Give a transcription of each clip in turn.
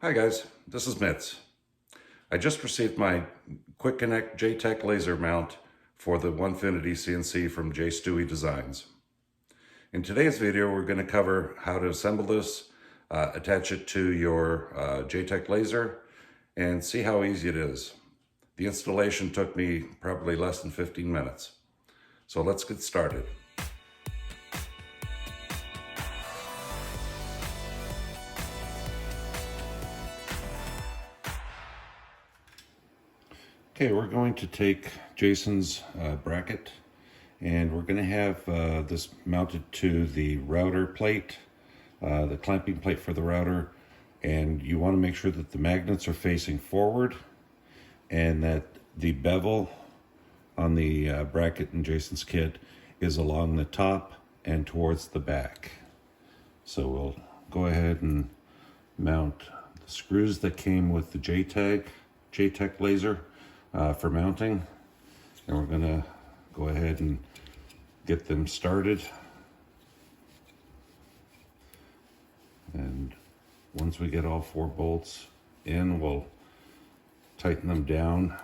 Hi guys, this is Mitz. I just received my Quick Connect JTech laser mount for the Onefinity CNC from JStewie Designs. In today's video, we're going to cover how to assemble this, attach it to your JTech laser, and see how easy it is. The installation took me probably less than 15 minutes. So let's get started. Okay, we're going to take Jason's bracket, and we're going to have this mounted to the router plate, the clamping plate for the router, and you want to make sure that the magnets are facing forward and that the bevel on the bracket in Jason's kit is along the top and towards the back. So we'll go ahead and mount the screws that came with the JTech laser for mounting, and we're gonna go ahead and get them started. And once we get all 4 bolts in, we'll tighten them down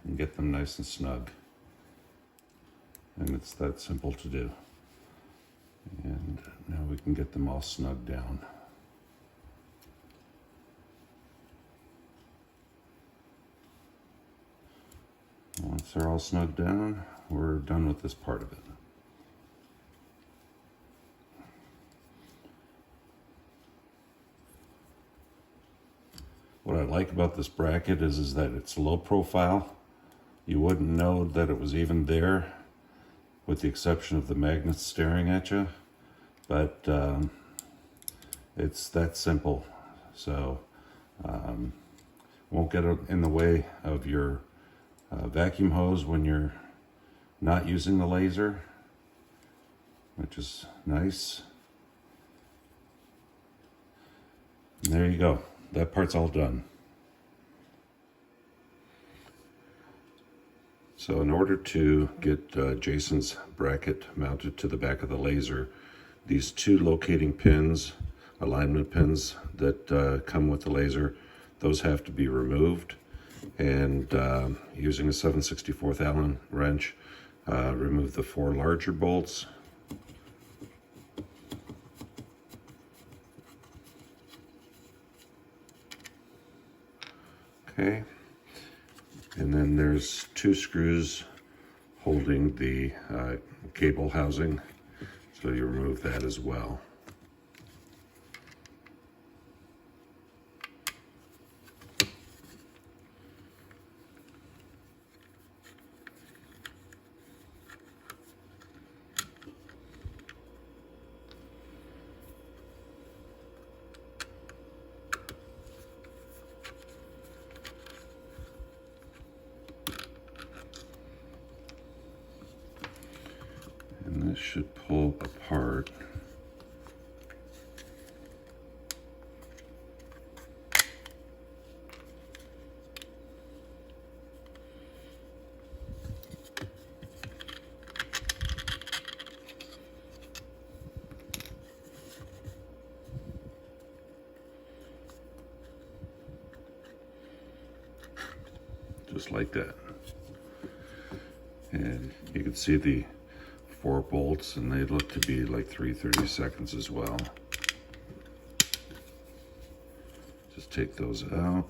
and get them nice and snug. And it's that simple to do. And now we can get them all snug down. Once they're all snug down, we're done with this part of it. What I like about this bracket is that it's low profile. You wouldn't know that it was even there, with the exception of the magnets staring at you, but it's that simple. So won't get in the way of your vacuum hose when you're not using the laser, which is nice. And there you go. That part's all done. So in order to get Jason's bracket mounted to the back of the laser, these 2 locating pins, alignment pins that come with the laser, those have to be removed. And using a 7/64 Allen wrench, remove the 4 larger bolts. Okay, and then there's 2 screws holding the cable housing, so you remove that as well. And this should pull apart. Just like that. And you can see the 4 bolts, and they look to be like 3/32 as well. Just take those out.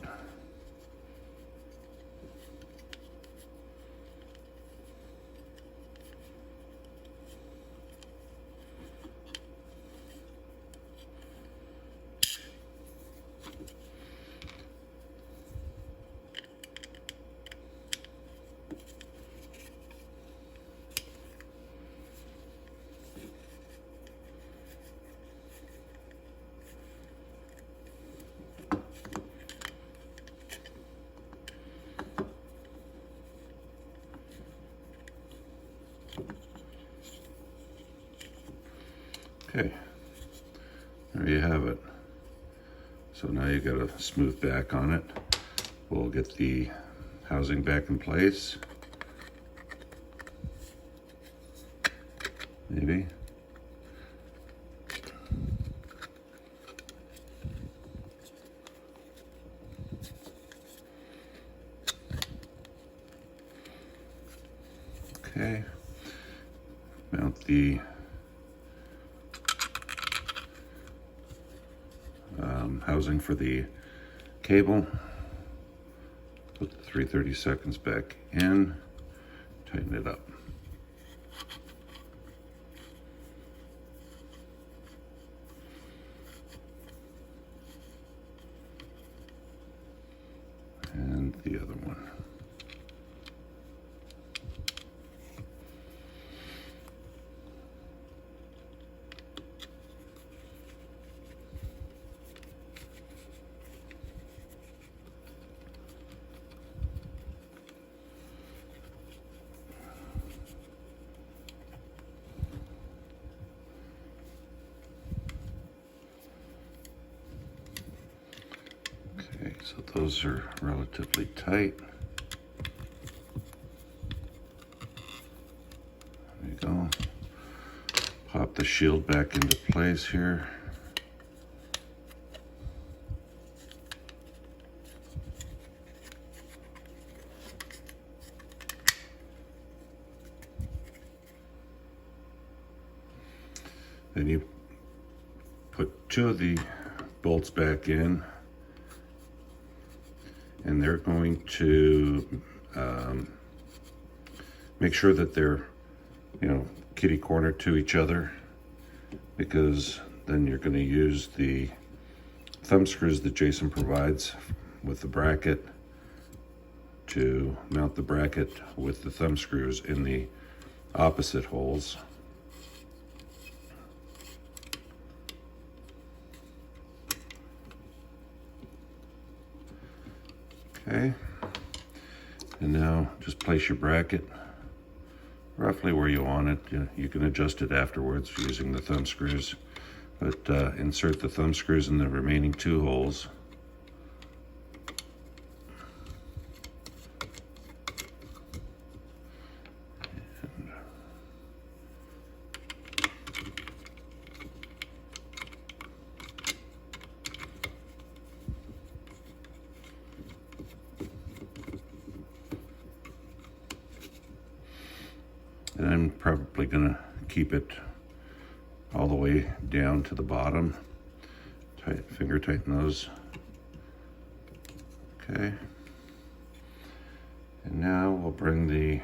Okay, there you have it. So now you got a smooth back on it. We'll get the housing back in place. Maybe. Okay. Mount the housing for the cable. Put the 3/32 back in. Tighten it up. And the other one. Okay, so those are relatively tight. There you go. Pop the shield back into place here. Then you put 2 of the bolts back in, and they're going to make sure that they're, kitty corner to each other, because then you're going to use the thumb screws that Jason provides with the bracket to mount the bracket with the thumb screws in the opposite holes. Okay, and now just place your bracket roughly where you want it. You can adjust it afterwards using the thumb screws, but insert the thumb screws in the remaining 2 holes. And I'm probably gonna keep it all the way down to the bottom. Finger tighten those. Okay. And now we'll bring the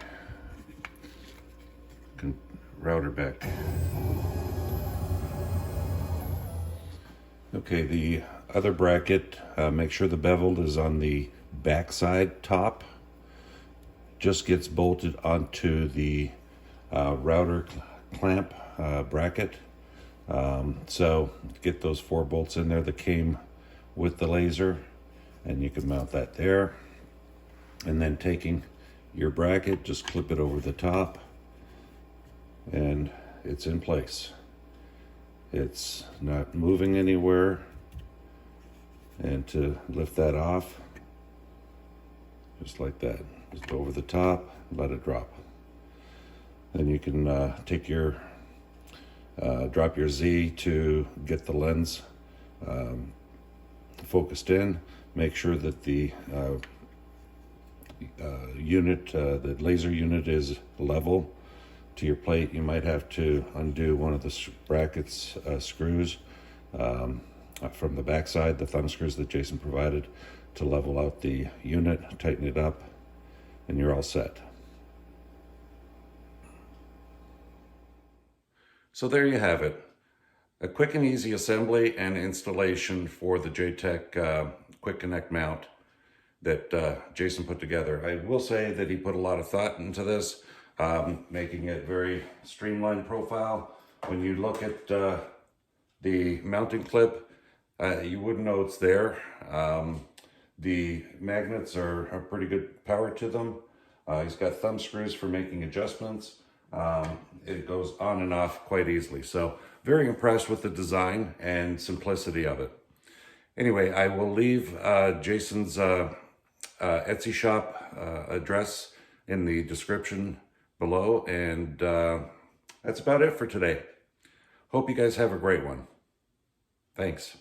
router back. Okay, the other bracket, make sure the bevel is on the backside top. Just gets bolted onto the router clamp bracket. So get those 4 bolts in there that came with the laser, and you can mount that there. And then taking your bracket, just clip it over the top, and it's in place. It's not moving anywhere. And to lift that off, just like that, just over the top, let it drop. Then you can take your, drop your Z to get the lens focused in. Make sure that the the laser unit is level to your plate. You might have to undo one of the brackets screws from the backside, the thumb screws that Jason provided, to level out the unit, tighten it up, and you're all set. So there you have it. A quick and easy assembly and installation for the JTech Quick Connect mount that Jason put together. I will say that he put a lot of thought into this, making it very streamlined profile. When you look at the mounting clip, you wouldn't know it's there. The magnets are pretty good power to them. He's got thumb screws for making adjustments. It goes on and off quite easily. So very impressed with the design and simplicity of it. Anyway, I will leave Jason's Etsy shop address in the description below, and that's about it for today. Hope you guys have a great one. Thanks.